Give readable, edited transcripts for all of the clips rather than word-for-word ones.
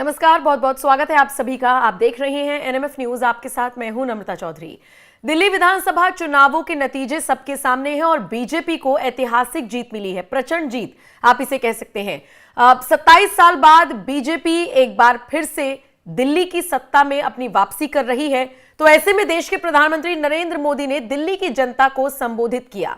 नमस्कार, बहुत बहुत स्वागत है आप सभी का। आप देख रहे हैं एनएमएफ न्यूज। आपके साथ मैं हूं नम्रता चौधरी। दिल्ली विधानसभा चुनावों के नतीजे सबके सामने हैं और बीजेपी को ऐतिहासिक जीत मिली है, प्रचंड जीत आप इसे कह सकते हैं। 27 साल बाद बीजेपी एक बार फिर से दिल्ली की सत्ता में अपनी वापसी कर रही है। तो ऐसे में देश के प्रधानमंत्री नरेंद्र मोदी ने दिल्ली की जनता को संबोधित किया।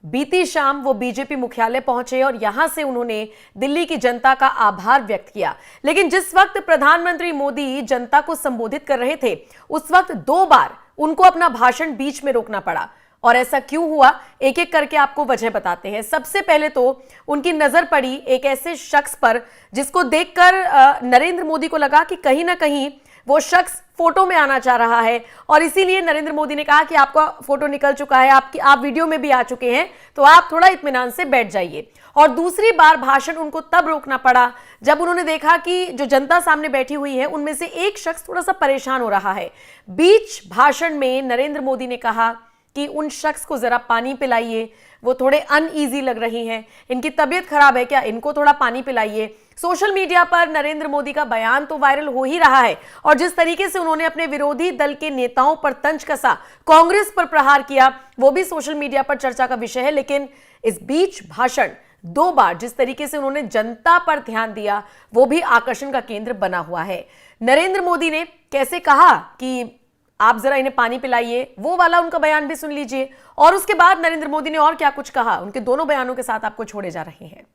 बीती शाम वो बीजेपी मुख्यालय पहुंचे और यहां से उन्होंने दिल्ली की जनता का आभार व्यक्त किया। लेकिन जिस वक्त प्रधानमंत्री मोदी जनता को संबोधित कर रहे थे, उस वक्त 2 बार उनको अपना भाषण बीच में रोकना पड़ा। और ऐसा क्यों हुआ, एक एक करके आपको वजह बताते हैं। सबसे पहले तो उनकी नजर पड़ी एक ऐसे शख्स पर जिसको देखकर नरेंद्र मोदी को लगा कि कहीं ना कहीं वो शख्स फोटो में आना चाह रहा है, और इसीलिए नरेंद्र मोदी ने कहा कि आपका फोटो निकल चुका है, आप वीडियो में भी आ चुके हैं, तो आप थोड़ा इत्मीनान से बैठ जाइए। और दूसरी बार भाषण उनको तब रोकना पड़ा जब उन्होंने देखा कि जो जनता सामने बैठी हुई है उनमें से एक शख्स थोड़ा सा परेशान हो रहा है। बीच भाषण में नरेंद्र मोदी ने कहा कि उन शख्स को जरा पानी पिलाइए, वो थोड़े अनईजी लग रही हैं, इनकी तबीयत खराब है क्या, इनको थोड़ा पानी पिलाइए। सोशल मीडिया पर नरेंद्र मोदी का बयान तो वायरल हो ही रहा है, और जिस तरीके से उन्होंने अपने विरोधी दल के नेताओं पर तंज कसा, कांग्रेस पर प्रहार किया, वो भी सोशल मीडिया पर चर्चा का विषय है। लेकिन इस बीच भाषण 2 बार जिस तरीके से उन्होंने जनता पर ध्यान दिया, वो भी आकर्षण का केंद्र बना हुआ है। नरेंद्र मोदी ने कैसे कहा कि आप जरा इन्हें पानी पिलाइए, वो वाला उनका बयान भी सुन लीजिए। और उसके बाद नरेंद्र मोदी ने और क्या कुछ कहा, उनके दोनों बयानों के साथ आपको छोड़े जा रहे हैं।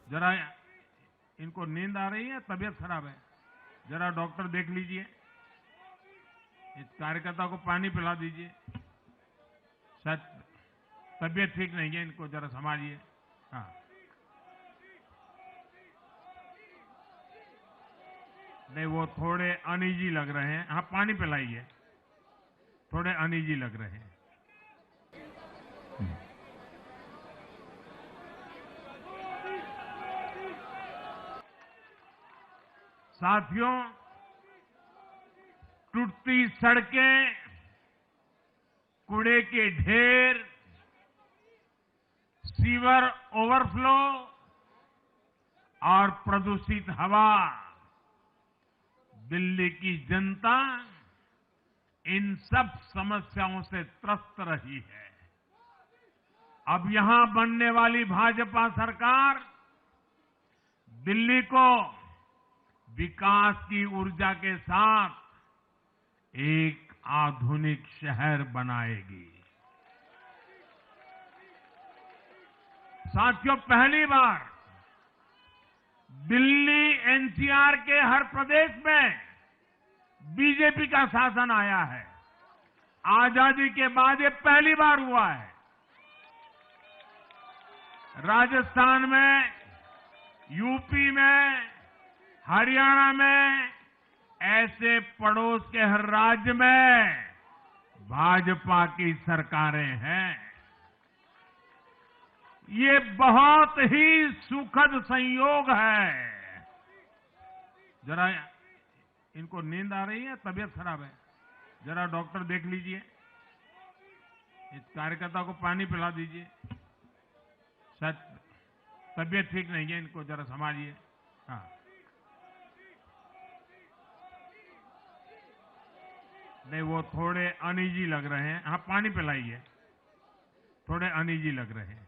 जरा इनको नींद आ रही है, तबीयत खराब है, जरा डॉक्टर देख लीजिए, इस कार्यकर्ता को पानी पिला दीजिए, शायद तबीयत ठीक नहीं है, इनको जरा संभालिए। हाँ, नहीं वो थोड़े अनईजी लग रहे हैं। हाँ, पानी पिलाइए, थोड़े अनईजी लग रहे हैं। साथियों, टूटती सड़कें, कूड़े के ढेर, सीवर ओवरफ्लो और प्रदूषित हवा, दिल्ली की जनता इन सब समस्याओं से त्रस्त रही है। अब यहां बनने वाली भाजपा सरकार दिल्ली को विकास की ऊर्जा के साथ एक आधुनिक शहर बनाएगी। साथियों, पहली बार दिल्ली एनसीआर के हर प्रदेश में बीजेपी का शासन आया है। आजादी के बाद ये पहली बार हुआ है। राजस्थान में, यूपी में, हरियाणा में, ऐसे पड़ोस के हर राज्य में भाजपा की सरकारें हैं। ये बहुत ही सुखद संयोग है। जरा इनको नींद आ रही है, तबीयत खराब है, जरा डॉक्टर देख लीजिए, इस कार्यकर्ता को पानी पिला दीजिए, शायद तबीयत ठीक नहीं है, इनको जरा संभालिए। हाँ, नहीं वो थोड़े अनईजी लग रहे हैं। हाँ, पानी पिलाइए, थोड़े अनईजी लग रहे हैं।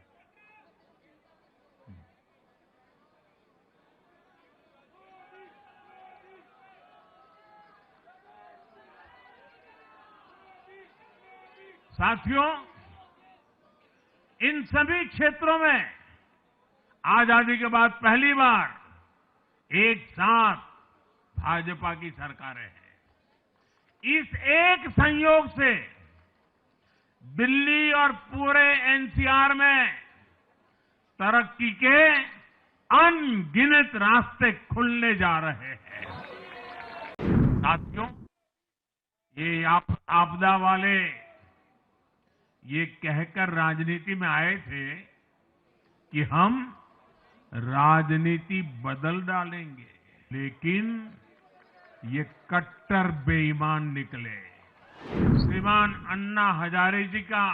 साथियों, इन सभी क्षेत्रों में आजादी के बाद पहली बार एक साथ भाजपा की सरकारें हैं। इस एक संयोग से दिल्ली और पूरे एनसीआर में तरक्की के अनगिनत रास्ते खुलने जा रहे हैं। साथियों, ये आपदा वाले ये कहकर राजनीति में आए थे कि हम राजनीति बदल डालेंगे, लेकिन ये कट्टर बेईमान निकले। श्रीमान अन्ना हजारे जी का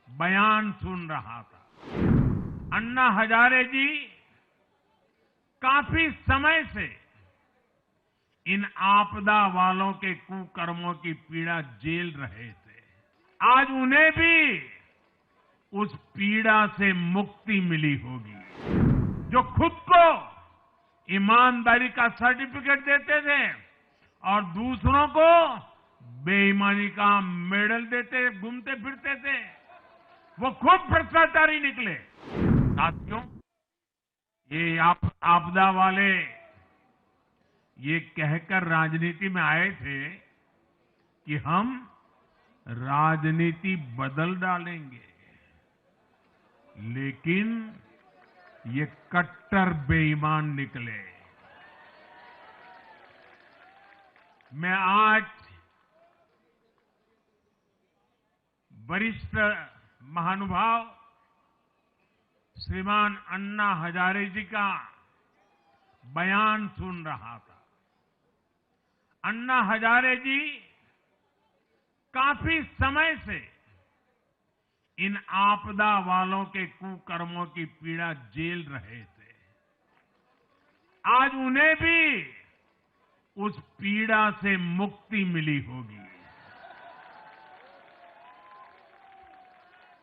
बयान सुन रहा था। अन्ना हजारे जी काफी समय से इन आपदा वालों के कुकर्मों की पीड़ा झेल रहे थे, आज उन्हें भी उस पीड़ा से मुक्ति मिली होगी। जो खुद को ईमानदारी का सर्टिफिकेट देते थे और दूसरों को बेईमानी का मेडल देते घूमते फिरते थे, वो खुद भ्रष्टाचारी निकले। साथियों, ये आपदा वाले ये कहकर राजनीति में आए थे कि हम राजनीति बदल डालेंगे, लेकिन ये कट्टर बेईमान निकले। मैं आज वरिष्ठ महानुभाव श्रीमान अन्ना हजारे जी का बयान सुन रहा था। अन्ना हजारे जी काफी समय से इन आपदा वालों के कुकर्मों की पीड़ा झेल रहे थे, आज उन्हें भी उस पीड़ा से मुक्ति मिली होगी।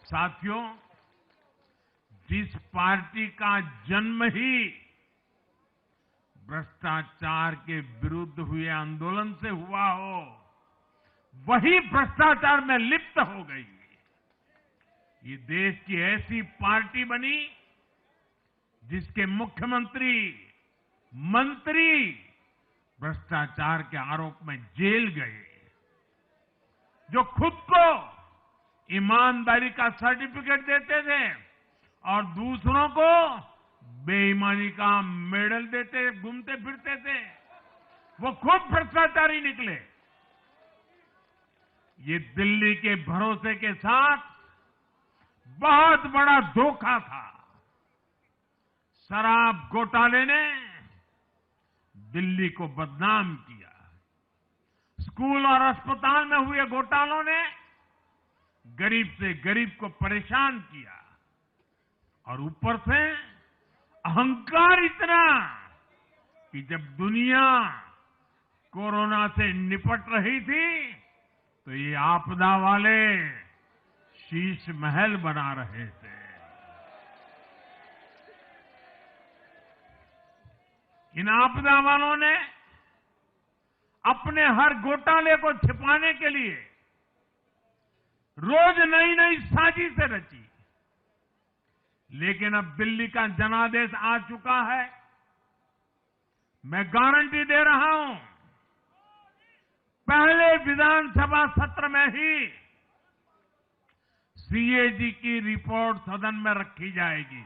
साथियों, जिस पार्टी का जन्म ही भ्रष्टाचार के विरुद्ध हुए आंदोलन से हुआ हो, वही भ्रष्टाचार में लिप्त हो गई। ये देश की ऐसी पार्टी बनी जिसके मुख्यमंत्री, मंत्री भ्रष्टाचार के आरोप में जेल गए, जो खुद को ईमानदारी का सर्टिफिकेट देते थे और दूसरों को बेईमानी का मेडल देते घूमते फिरते थे, वो खुद भ्रष्टाचारी निकले। ये दिल्ली के भरोसे के साथ बहुत बड़ा धोखा था। शराब घोटाले ने दिल्ली को बदनाम किया, स्कूल और अस्पताल में हुए घोटालों ने गरीब से गरीब को परेशान किया, और ऊपर से अहंकार इतना कि जब दुनिया कोरोना से निपट रही थी तो ये आपदा वाले शीश महल बना रहे थे। इन आपदा वालों ने अपने हर घोटाले को छिपाने के लिए रोज नई नई साजिशें रची, लेकिन अब दिल्ली का जनादेश आ चुका है। मैं गारंटी दे रहा हूं, पहले विधानसभा सत्र में ही सीएजी की रिपोर्ट सदन में रखी जाएगी।